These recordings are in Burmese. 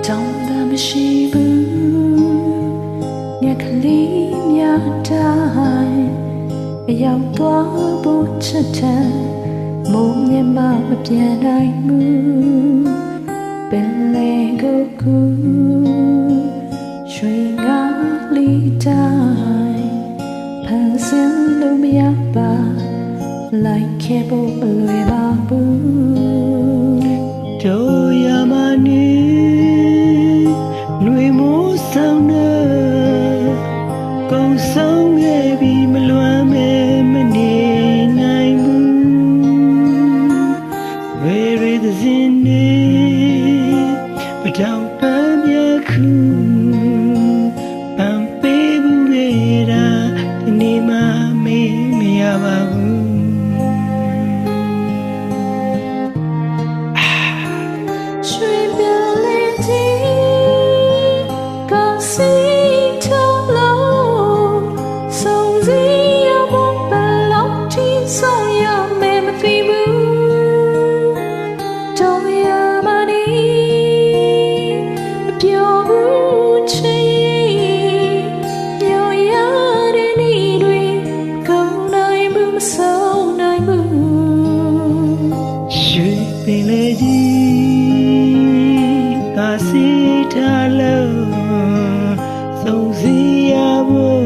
တောင်းတမရှိဘူးညကလေးများတိုင်းအရောက်သွားဖို့ချက်တဲ့မိုးမြမမပြန်နိုင်ဘူးပင်လေကိုကူရွှေငါလေးတိုင်းဖန်ဆင်းလို့မရပါလိုက်ခဲ့ဖို့မလွယ်ပါဘူးတို့ရမနေလွေမိုးဆောင်နေကုန်းဆောင်ခဲ့ပြီးမလွမ်းမဲမနေနိုင်ဘူးဝေရီသစင်းနေပတောင်ပန်းမြခုပန်းပေးဘူးခဲ့တာဒီနေ့မှမေးမရပါဘူးပင်လေကြီးကစီထားလို့စုံစည်းရဖို့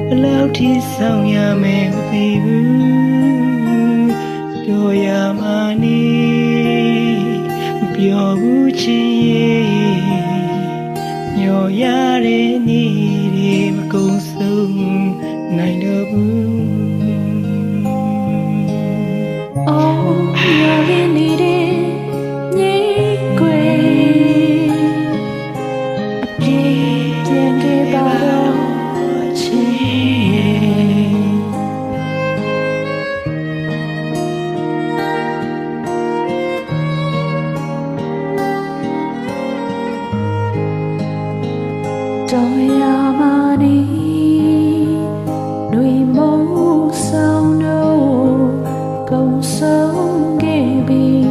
ဘလောက်ထိဆောင်ရမယ်မသိဘူးတို့ရမနေမပြောဘူးချင်မျောရတဲ့နေ့တွေမကုန်ဆုံးနိုင်တော့ဘူးတော်ရမနေတွေမိုးဆောင်တော့ကုန်းဆုံးခဲ့ပြီး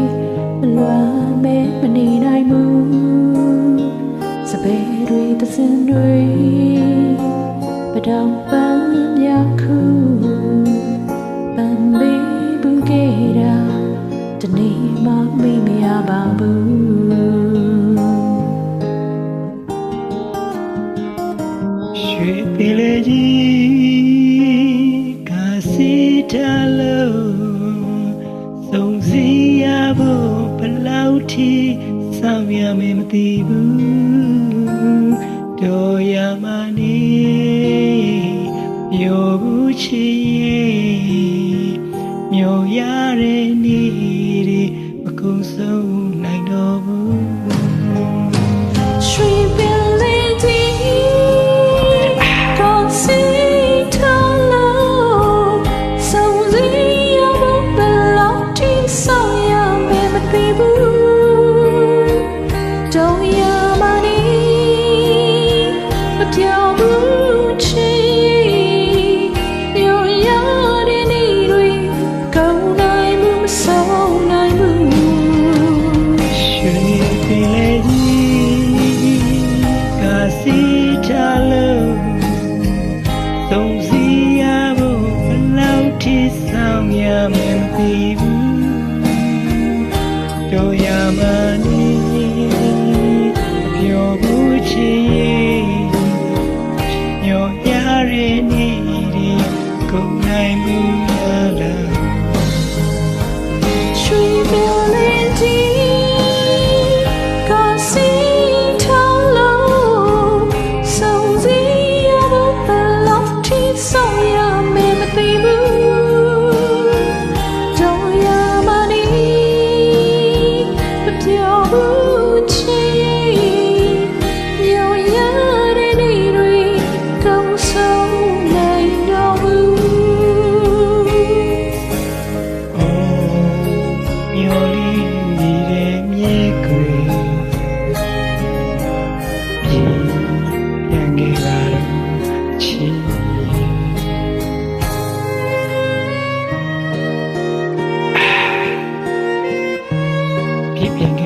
လွမ်းမဲမနေနိုင်ဘူးစပယ်တွေသစင်တွေပတောင်ပန်းမြခုပန်းပေးဘူးခဲ့တာဒီနေ့မှမေ့မရပါဘူးပင်လေကြီးကစီထားလို့စုံစည်းရဖို့ဘလောက်ထိဆောင်ရမယ်မသိဘူးတို့ရမနေပြောဘူးချင်မျောရတဲ့နေ့တွေမကုန်ဆုံးနိုင်တော့ဘူးဆောင်ရမယ်မသိဘူးတို့ရမနေပြောဘူးချင်ညောရတဲ့နေ့တွေကုန်နိုင်မှုလားရွှေပင်လေးကြီးကစီထားလို့စုံစည်းရဖို့ဘလောက်ထိဆောင်ရမယ်မသိဘူးShut ပြန်ခဲ့